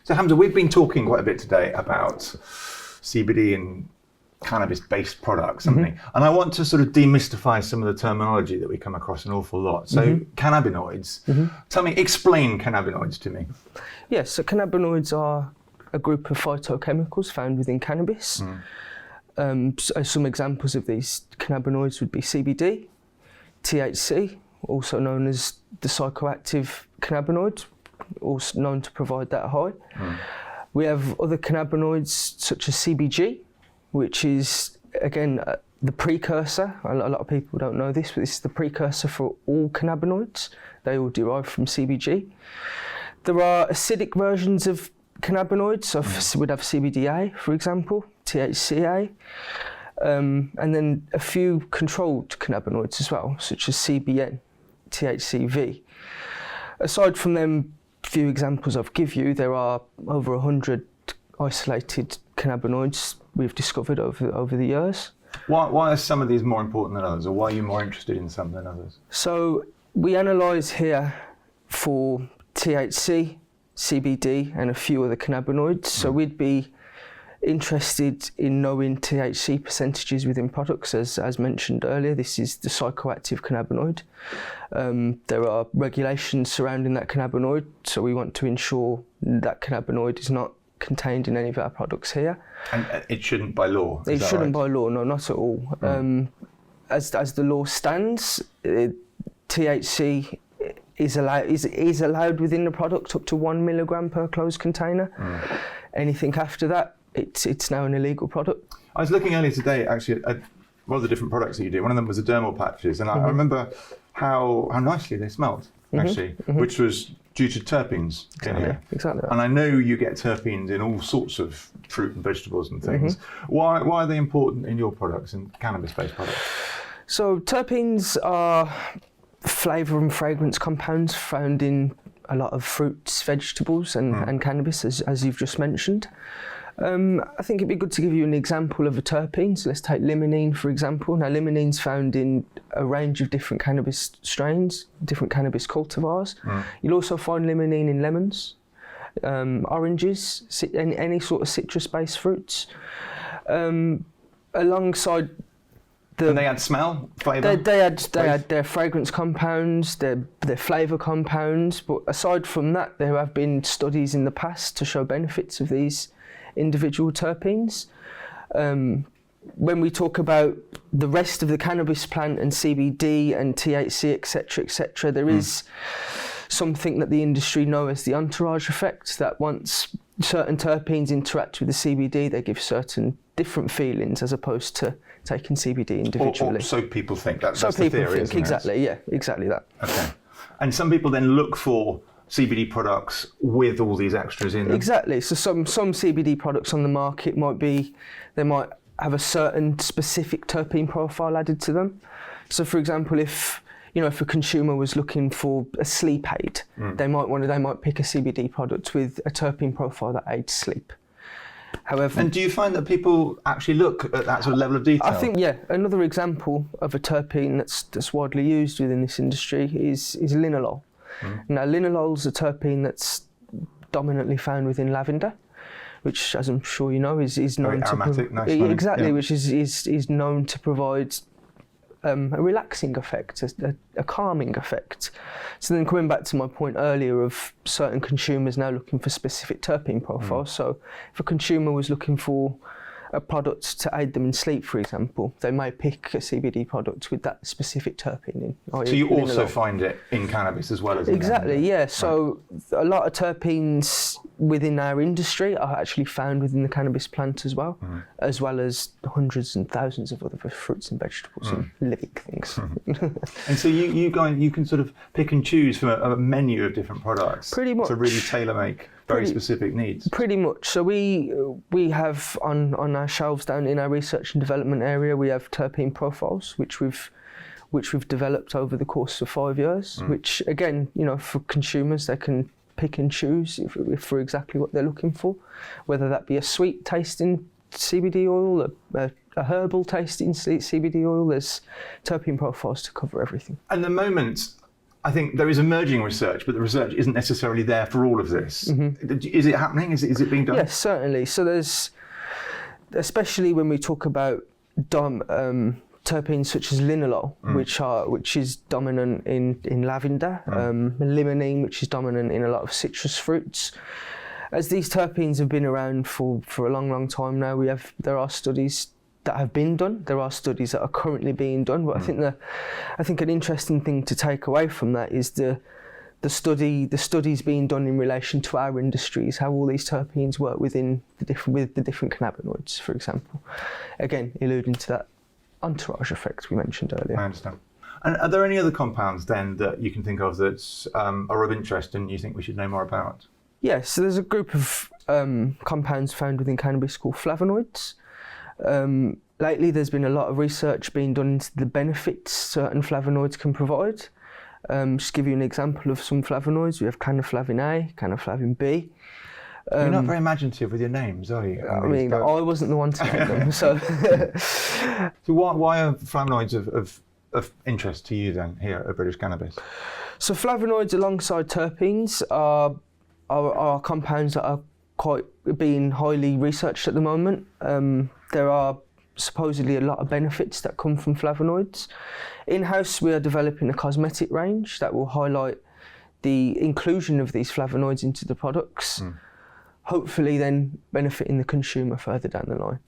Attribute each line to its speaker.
Speaker 1: So Hamza, we've been talking quite a bit today about CBD and cannabis-based products, haven't we? And I want to sort of demystify some of the terminology that we come across an awful lot. So cannabinoids, explain cannabinoids to me.
Speaker 2: Yes, so cannabinoids are a group of phytochemicals found within cannabis. So some examples of these cannabinoids would be CBD, THC, also known as the psychoactive cannabinoid, also known to provide that high. We have other cannabinoids such as CBG, which is, again, the precursor. A lot of people don't know this, but this is the precursor for all cannabinoids. They all derive from CBG. There are acidic versions of cannabinoids, so we'd have CBDA, for example, THCA, and then a few controlled cannabinoids as well, such as CBN, THCV. Aside from them few examples I've give you, there are over 100 isolated cannabinoids we've discovered over the years.
Speaker 1: Why are some of these more important than others, or why are you more interested in some than others?
Speaker 2: So we analyse here for THC, CBD and a few other cannabinoids. So we'd be interested in knowing THC percentages within products. As mentioned earlier, this is the psychoactive cannabinoid. There are regulations surrounding that cannabinoid, so we want to ensure that cannabinoid is not contained in any of our products here.
Speaker 1: And it shouldn't by law?
Speaker 2: It shouldn't by law, no, not at all. As the law stands, THC is allowed within the product up to 1 milligram per closed container. Anything after that, it's now an illegal product.
Speaker 1: I was looking earlier today, actually, at one of the different products that you do. One of them was the dermal patches, and I remember how nicely they smelled, actually, which was due to terpenes in here.
Speaker 2: Exactly.
Speaker 1: And I know you get terpenes in all sorts of fruit and vegetables and things. Why are they important in your products and cannabis-based products?
Speaker 2: So terpenes are flavour and fragrance compounds found in a lot of fruits, vegetables and cannabis, as you've just mentioned. I think it'd be good to give you an example of a terpene. So let's take limonene, for example. Now, limonene's found in a range of different cannabis strains, different cannabis cultivars. You'll also find limonene in lemons, oranges, any sort of citrus-based fruits. Alongside
Speaker 1: and they add smell, flavour?
Speaker 2: They add their fragrance compounds, their flavour compounds. But aside from that, there have been studies in the past to show benefits of these individual terpenes. When we talk about the rest of the cannabis plant and CBD and THC, etc., there is something that the industry know as the entourage effect, that once certain terpenes interact with the CBD, they give certain different feelings as opposed to taking CBD individually.
Speaker 1: Or so people think. That's the theory, isn't it?
Speaker 2: Exactly, yeah, exactly that.
Speaker 1: Okay. And some people then look for CBD products with all these extras in them?
Speaker 2: Exactly. So some CBD products on the market they might have a certain specific terpene profile added to them. So for example, if a consumer was looking for a sleep aid, they might pick a CBD product with a terpene profile that aids sleep. However,
Speaker 1: and do you find that people actually look at that sort of level of detail?
Speaker 2: I think, yeah. Another example of a terpene that's widely used within this industry is linalool. Now, linalool is a terpene that's dominantly found within lavender, which, as I'm sure you know, is known
Speaker 1: very aromatic, nice
Speaker 2: exactly, which is known to provide a relaxing effect, a calming effect. So then coming back to my point earlier of certain consumers now looking for specific terpene profiles. So if a consumer was looking for a product to aid them in sleep, for example, they may pick a CBD product with that specific terpene in.
Speaker 1: So you also find it in cannabis as well as in
Speaker 2: Exactly, yeah. So a lot of terpenes within our industry are actually found within the cannabis plant as well as hundreds and thousands of other fruits and vegetables and living things.
Speaker 1: And so you can sort of pick and choose from a menu of different products.
Speaker 2: Pretty much.
Speaker 1: To really tailor-make very specific needs.
Speaker 2: Pretty much. So we have on our shelves down in our research and development area, we have terpene profiles, which we've developed over the course of 5 years, which again, for consumers, they can pick and choose for exactly what they're looking for, whether that be a sweet tasting CBD oil, a herbal tasting CBD oil. There's terpene profiles to cover everything.
Speaker 1: And the moment I think there is emerging research, but the research isn't necessarily there for all of this. Is it happening? Is it being done?
Speaker 2: Yes, certainly. So there's, especially when we talk about terpenes such as linalool, which is dominant in lavender, limonene, which is dominant in a lot of citrus fruits. As these terpenes have been around for a long time now, there are studies that have been done. There are studies that are currently being done. But I think an interesting thing to take away from that is the studies being done in relation to our industries, how all these terpenes work with the different cannabinoids, for example. Again, alluding to that entourage effect we mentioned earlier.
Speaker 1: I understand. And are there any other compounds then that you can think of that are of interest and you think we should know more about?
Speaker 2: Yes, so there's a group of compounds found within cannabis called flavonoids. Lately, there's been a lot of research being done into the benefits certain flavonoids can provide. Just to give you an example of some flavonoids, we have canaflavin A, canaflavin B.
Speaker 1: You're not very imaginative with your names, are you?
Speaker 2: I mean, I wasn't the one to make them, so.
Speaker 1: So why are flavonoids of interest to you then here at British Cannabis?
Speaker 2: So flavonoids alongside terpenes are compounds that are being highly researched at the moment. There are supposedly a lot of benefits that come from flavonoids. In-house, we are developing a cosmetic range that will highlight the inclusion of these flavonoids into the products, hopefully then benefiting the consumer further down the line.